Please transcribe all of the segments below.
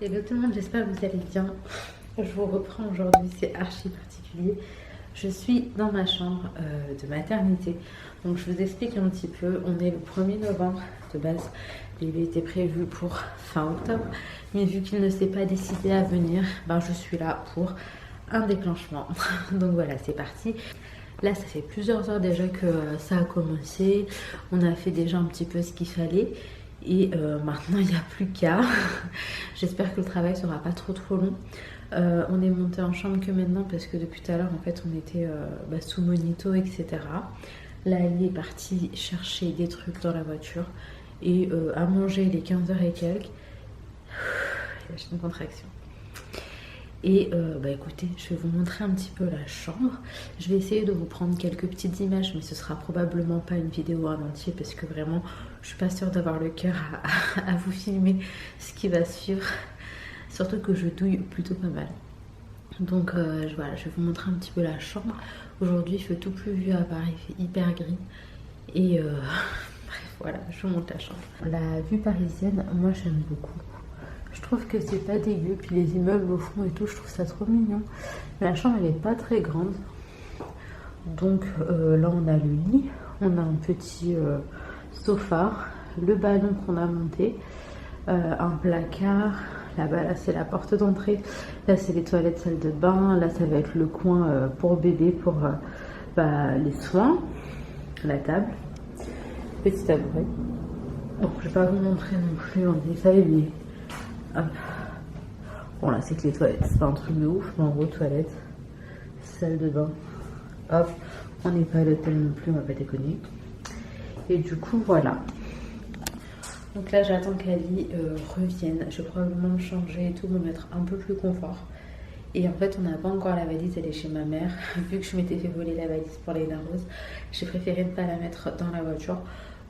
Hello tout le monde, j'espère que vous allez bien. Je vous reprends aujourd'hui, c'est archi particulier. Je suis dans ma chambre de maternité. Donc je vous explique un petit peu, on est le 1er novembre de base. Bébé était prévu pour fin octobre. Mais vu qu'il ne s'est pas décidé à venir, ben je suis là pour un déclenchement. Donc voilà, c'est parti. Là, ça fait plusieurs heures déjà que ça a commencé. On a fait déjà un petit peu ce qu'il fallait. Et maintenant, il n'y a plus qu'à. J'espère que le travail sera pas trop long. On est monté en chambre que maintenant parce que depuis tout à l'heure, en fait, on était sous monito, etc. Là, elle est partie chercher des trucs dans la voiture. Et à manger les 15h et quelques. J'ai une contraction. Et écoutez, je vais vous montrer un petit peu la chambre. Je vais essayer de vous prendre quelques petites images, mais ce sera probablement pas une vidéo en entier parce que vraiment, je suis pas sûre d'avoir le cœur à vous filmer ce qui va suivre. Surtout que je douille plutôt pas mal. Donc voilà, je vais vous montrer un petit peu la chambre. Aujourd'hui, il fait tout pluvieux à Paris, il fait hyper gris. Et bref, voilà, je vous montre la chambre. La vue parisienne, moi j'aime beaucoup. Je trouve que c'est pas dégueu, puis les immeubles au fond et tout, je trouve ça trop mignon. Mais la chambre elle est pas très grande. Donc là on a le lit, on a un petit sofa, le ballon qu'on a monté, un placard. Là-bas, là c'est la porte d'entrée, là c'est les toilettes, salle de bain, là ça va être le coin pour bébé, pour les soins, la table, petit tabouret. Donc je vais pas vous montrer non plus en détail, mais hop. Bon là c'est que les toilettes, c'est pas un truc de ouf, mais en gros toilettes, salle de bain, hop, on n'est pas à l'hôtel non plus, on va pas déconner. Et du coup voilà. Donc là j'attends qu'Ali revienne, je vais probablement me changer et tout, me mettre un peu plus confort. Et en fait on n'a pas encore la valise, elle est chez ma mère. Vu que je m'étais fait voler la valise pour les roses, j'ai préféré ne pas la mettre dans la voiture.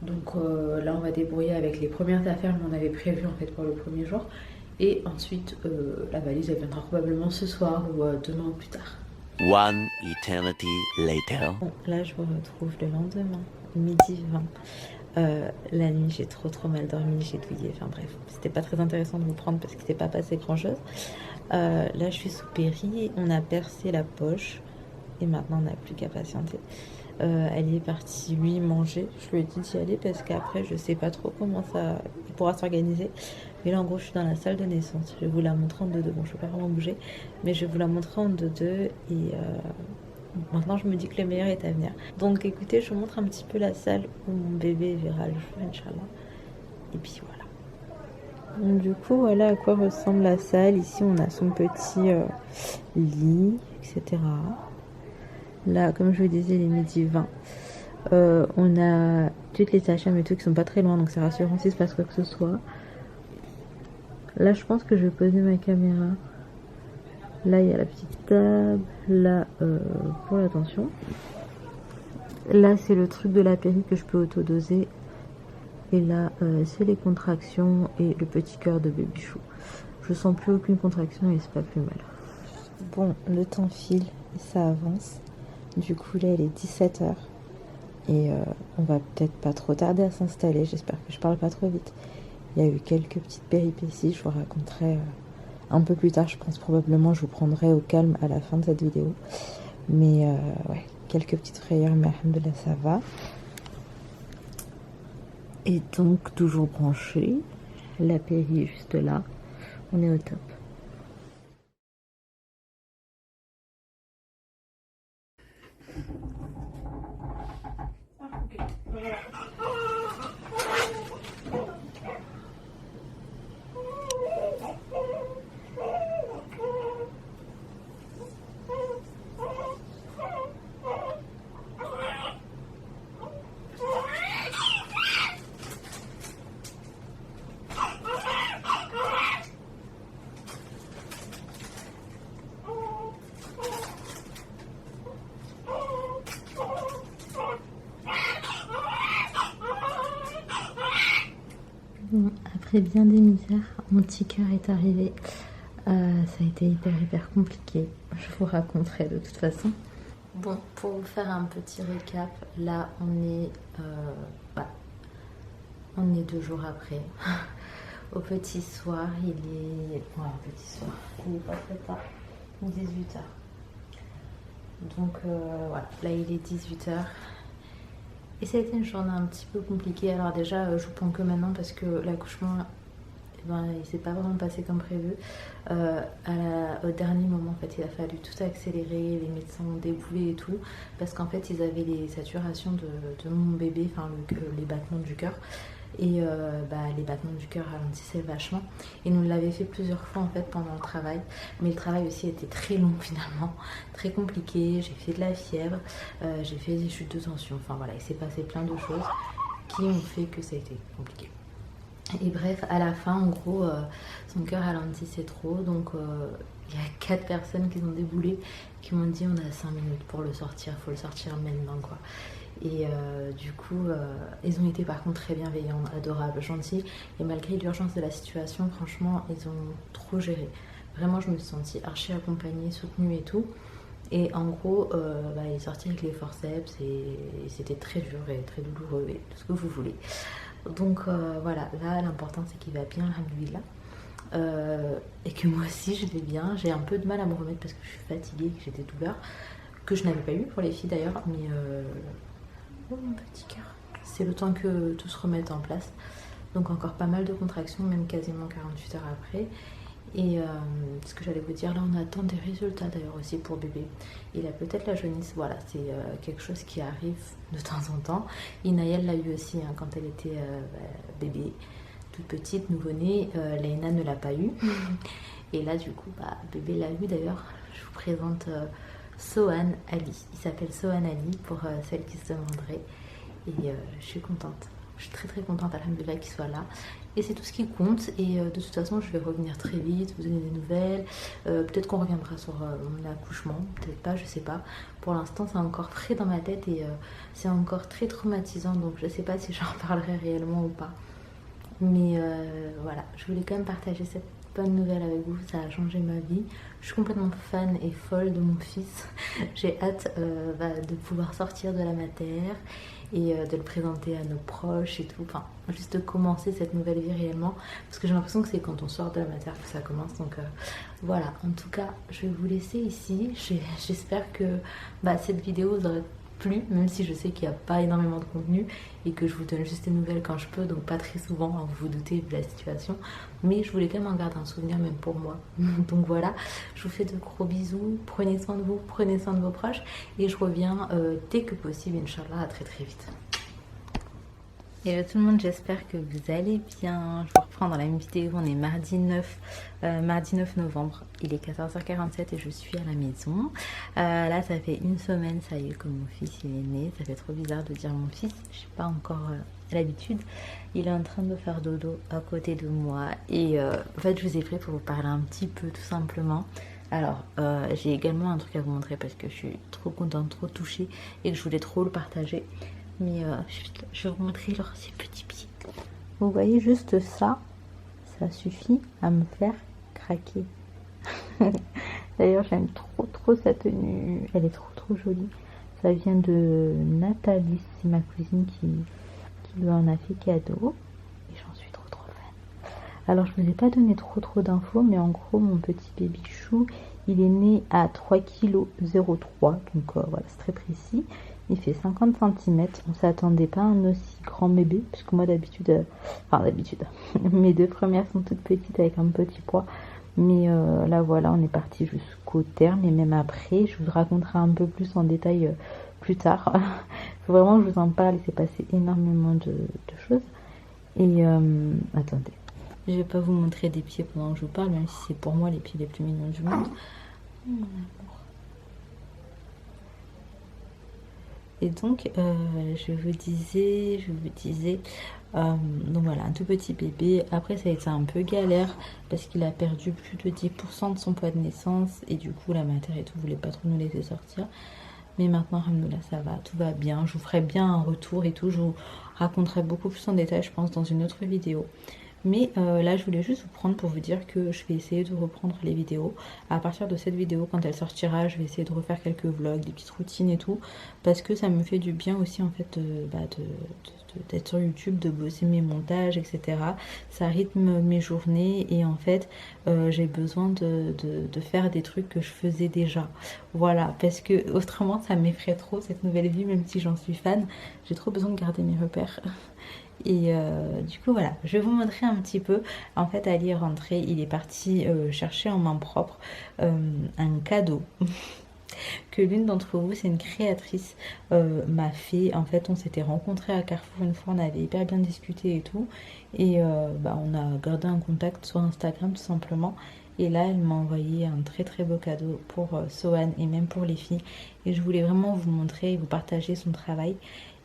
Donc là on va débrouiller avec les premières affaires qu'on avait prévues en fait pour le premier jour. Et ensuite la valise elle viendra probablement ce soir ou demain ou plus tard. One eternity later. Bon, là je vous retrouve le lendemain, midi 20. La nuit j'ai trop mal dormi, j'ai douillé, enfin bref, c'était pas très intéressant de vous prendre parce qu'il s'est pas passé grand chose. Là je suis sous péri, on a percé la poche et maintenant on n'a plus qu'à patienter. Elle est partie lui manger, je lui ai dit d'y aller parce qu'après je sais pas trop comment ça il pourra s'organiser. Mais là en gros je suis dans la salle de naissance, je vais vous la montrer en 2-2, bon je vais pas vraiment bouger, mais je vais vous la montrer en 2-2 et maintenant je me dis que le meilleur est à venir. Donc écoutez, je vous montre un petit peu la salle où mon bébé verra le jour, Inch'Allah. Et puis voilà. Donc, du coup voilà à quoi ressemble la salle. Ici on a son petit lit, etc. Là comme je vous disais, il est midi 20. On a toutes les sages-femmes et tout qui sont pas très loin, donc c'est rassurant si se passe quoi que ce soit. Là je pense que je vais poser ma caméra. Là il y a la petite table, là pour l'attention. Là c'est le truc de la péri que je peux autodoser. Et là c'est les contractions et le petit cœur de Babychou. Je sens plus aucune contraction et c'est pas plus mal. Bon, le temps file et ça avance. Du coup là il est 17h. Et on va peut-être pas trop tarder à s'installer, j'espère que je parle pas trop vite. Il y a eu quelques petites péripéties, je vous raconterai un peu plus tard, je pense probablement je vous prendrai au calme à la fin de cette vidéo. Mais ouais, quelques petites frayeurs, mais alhamdoulilah ça va. Et donc toujours branché, la péri est juste là, on est au top. Bon, après bien des misères, mon petit cœur est arrivé. Ça a été hyper compliqué. Je vous raconterai de toute façon. Bon, pour vous faire un petit récap, là on est 2 jours après. Au petit soir, il est... Ouais, au petit soir, il est pas très tard, 18 h. Donc voilà, là il est 18 h. Et ça a été une journée un petit peu compliquée. Alors déjà, je vous prends que maintenant parce que l'accouchement, eh ben, il s'est pas vraiment passé comme prévu. Au dernier moment, en fait, il a fallu tout accélérer. Les médecins ont déboulé et tout parce qu'en fait, ils avaient les saturations de mon bébé, enfin les battements du cœur. Et les battements du cœur ralentissaient vachement. Et nous l'avait fait plusieurs fois en fait pendant le travail. Mais le travail aussi était très long finalement, très compliqué. J'ai fait de la fièvre, j'ai fait des chutes de tension. Enfin voilà, il s'est passé plein de choses qui ont fait que ça a été compliqué. Et bref, à la fin, en gros, son cœur ralentissait trop. Donc il y a 4 personnes qui ont déboulé, qui m'ont dit on a 5 minutes pour le sortir, faut le sortir maintenant quoi. Et du coup, ils ont été par contre très bienveillants, adorables, gentils. Et malgré l'urgence de la situation, franchement, ils ont trop géré. Vraiment, je me suis sentie archi accompagnée, soutenue et tout. Et en gros, il est sorti avec les forceps et c'était très dur et très douloureux et tout ce que vous voulez. Donc voilà, là l'important c'est qu'il va bien, alhamdoulilah. Et que moi aussi je vais bien. J'ai un peu de mal à me remettre parce que je suis fatiguée, que j'ai des douleurs que je n'avais pas eu pour les filles d'ailleurs, mais oh mon petit cœur, c'est le temps que tout se remette en place. Donc encore pas mal de contractions, même quasiment 48 heures après. Et ce que j'allais vous dire, là on attend des résultats d'ailleurs aussi pour bébé. Il a peut-être la jaunisse, voilà, c'est quelque chose qui arrive de temps en temps. Inaël l'a eu aussi quand elle était bébé, toute petite, nouveau-née. Laina ne l'a pas eu. Et là du coup, bébé l'a eu d'ailleurs. Je vous présente Sohan Ali. Il s'appelle Sohan Ali pour celles qui se demanderaient. Et je suis contente. Je suis très très contente, alhamdoulilah, qu'il soit là. Et c'est tout ce qui compte. Et de toute façon, je vais revenir très vite, vous donner des nouvelles. Peut-être qu'on reviendra sur mon accouchement, peut-être pas, je sais pas. Pour l'instant, c'est encore frais dans ma tête et c'est encore très traumatisant. Donc je sais pas si j'en parlerai réellement ou pas. Mais voilà, je voulais quand même partager cette bonne nouvelle avec vous. Ça a changé ma vie. Je suis complètement fan et folle de mon fils. J'ai hâte de pouvoir sortir de la matière et de le présenter à nos proches et tout. Enfin, juste de commencer cette nouvelle vie réellement. Parce que j'ai l'impression que c'est quand on sort de la matière que ça commence. Donc voilà, en tout cas, je vais vous laisser ici. J'espère que cette vidéo vous aura plu, même si je sais qu'il n'y a pas énormément de contenu et que je vous donne juste des nouvelles quand je peux, donc pas très souvent, vous vous doutez de la situation, mais je voulais quand même en garder un souvenir même pour moi. Donc voilà, je vous fais de gros bisous, prenez soin de vous, prenez soin de vos proches et je reviens dès que possible, Inch'Allah, à très très vite. Hello tout le monde, j'espère que vous allez bien. Je vous reprends dans la même vidéo, on est mardi 9 novembre, il est 14h47 et je suis à la maison. Là ça fait une semaine, ça y est, que mon fils il est né. Ça fait trop bizarre de dire mon fils, je n'ai pas encore l'habitude. Il est en train de faire dodo à côté de moi et en fait je vous ai pris pour vous parler un petit peu tout simplement. Alors, j'ai également un truc à vous montrer parce que je suis trop contente, trop touchée et que je voulais trop le partager. Mais je vais vous montrer ces petits pieds. Vous voyez juste ça, ça suffit à me faire craquer. D'ailleurs, j'aime trop sa tenue. Elle est trop jolie. Ça vient de Nathalie, c'est ma cousine qui lui en a fait cadeau. Et j'en suis trop fan. Alors, je ne vous ai pas donné trop d'infos, mais en gros, mon petit baby chou, il est né à 3,03 kg. Donc voilà, c'est très précis. Il fait 50 cm. On s'attendait pas à un aussi grand bébé, puisque moi d'habitude, mes 2 premières sont toutes petites avec un petit poids. Mais là voilà, on est parti jusqu'au terme et même après, je vous raconterai un peu plus en détail plus tard. Faut vraiment que je vous en parle, il s'est passé énormément de choses. Et attendez, je vais pas vous montrer des pieds pendant que je vous parle, même si c'est pour moi les pieds les plus mignons du monde. Mon amour. Et donc, je vous disais, donc voilà, un tout petit bébé. Après, ça a été un peu galère parce qu'il a perdu plus de 10% de son poids de naissance. Et du coup, la mater et tout voulait pas trop nous laisser sortir. Mais maintenant, alhamdoulilah, ça va, tout va bien. Je vous ferai bien un retour et tout. Je vous raconterai beaucoup plus en détail, je pense, dans une autre vidéo. Mais là je voulais juste vous prendre pour vous dire que je vais essayer de reprendre les vidéos. À partir de cette vidéo, quand elle sortira, je vais essayer de refaire quelques vlogs, des petites routines et tout, parce que ça me fait du bien aussi en fait d'être sur YouTube, de bosser mes montages, etc. Ça rythme mes journées et en fait j'ai besoin de faire des trucs que je faisais déjà. Voilà, parce que autrement ça m'effraie trop cette nouvelle vie, même si j'en suis fan. J'ai trop besoin de garder mes repères. Et du coup voilà, je vais vous montrer un petit peu. En fait Ali est rentré, il est parti chercher en main propre un cadeau que l'une d'entre vous, c'est une créatrice, m'a fait. En fait on s'était rencontrés à Carrefour une fois, on avait hyper bien discuté et tout. Et on a gardé un contact sur Instagram tout simplement. Et là elle m'a envoyé un très très beau cadeau pour Sohan et même pour les filles. Et je voulais vraiment vous montrer et vous partager son travail.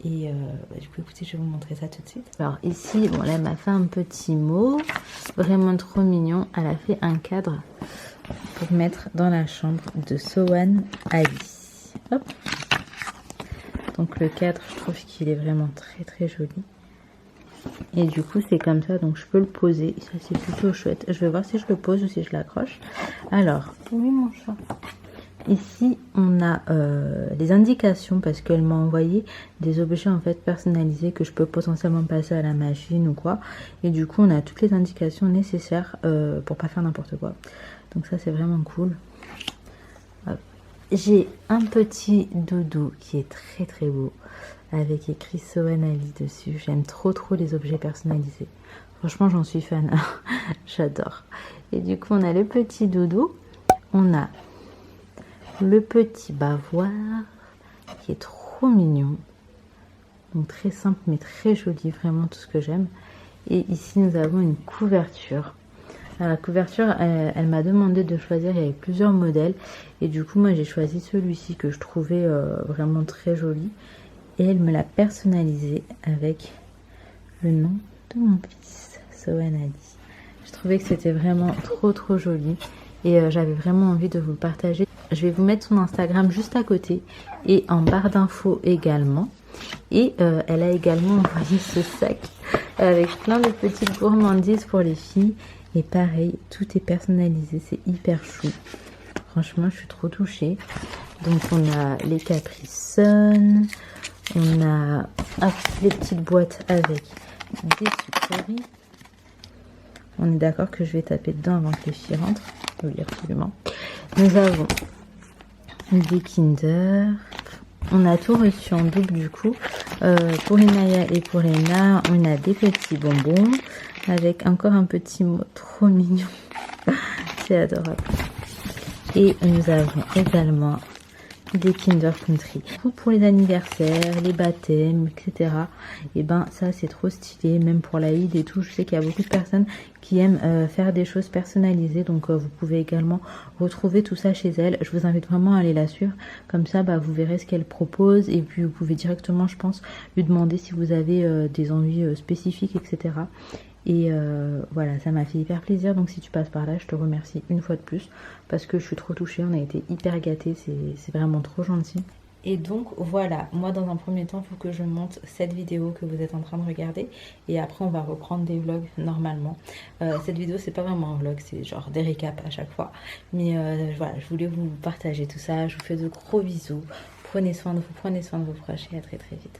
Et du coup écoutez, je vais vous montrer ça tout de suite. Alors ici, bon là elle m'a fait un petit mot, vraiment trop mignon. Elle a fait un cadre pour mettre dans la chambre de Sohan Ali. Hop. Donc le cadre, je trouve qu'il est vraiment très très joli. Et du coup c'est comme ça, donc je peux le poser. Ça c'est plutôt chouette. Je vais voir si je le pose ou si je l'accroche. Alors, oui mon chat. Ici on a les indications parce qu'elle m'a envoyé des objets en fait personnalisés que je peux potentiellement passer à la machine ou quoi. Et du coup on a toutes les indications nécessaires pour pas faire n'importe quoi. Donc ça c'est vraiment cool. J'ai un petit doudou qui est très très beau avec écrit Sohan Ali dessus. J'aime trop les objets personnalisés. Franchement j'en suis fan. J'adore. Et du coup on a le petit doudou. On a le petit bavoir qui est trop mignon, donc très simple mais très joli, vraiment tout ce que j'aime. Et ici nous avons une couverture. Alors, la couverture elle m'a demandé de choisir, il y avait plusieurs modèles et du coup moi j'ai choisi celui-ci que je trouvais vraiment très joli et elle me l'a personnalisé avec le nom de mon fils Sohan Ali. Je trouvais que c'était vraiment trop joli et j'avais vraiment envie de vous le partager. Je vais vous mettre son Instagram juste à côté et en barre d'infos également. Et elle a également envoyé ce sac avec plein de petites gourmandises pour les filles. Et pareil, tout est personnalisé, c'est hyper chou. Franchement, je suis trop touchée. Donc on a les Capri Sun, on a les petites boîtes avec des sucreries. On est d'accord que je vais taper dedans avant que les filles rentrent. Oui, absolument. Nous avons des Kinder. On a tout reçu en double du coup. Pour Inaya et pour Lena, on a des petits bonbons avec encore un petit mot trop mignon. C'est adorable. Et nous avons également des Kinder Country pour les anniversaires, les baptêmes, etc. Et ben ça c'est trop stylé, même pour l'Aïd et tout. Je sais qu'il y a beaucoup de personnes qui aiment faire des choses personnalisées, donc vous pouvez également retrouver tout ça chez elle. Je vous invite vraiment à aller la suivre, comme ça vous verrez ce qu'elle propose et puis vous pouvez directement, je pense, lui demander si vous avez des envies spécifiques, etc. Et voilà, ça m'a fait hyper plaisir. Donc si tu passes par là, je te remercie une fois de plus parce que je suis trop touchée, on a été hyper gâtés, c'est vraiment trop gentil. Et donc voilà, moi dans un premier temps il faut que je monte cette vidéo que vous êtes en train de regarder et après on va reprendre des vlogs normalement. Cette vidéo c'est pas vraiment un vlog, c'est genre des récaps à chaque fois, mais voilà, je voulais vous partager tout ça. Je vous fais de gros bisous, prenez soin de vous, prenez soin de vos proches et à très vite.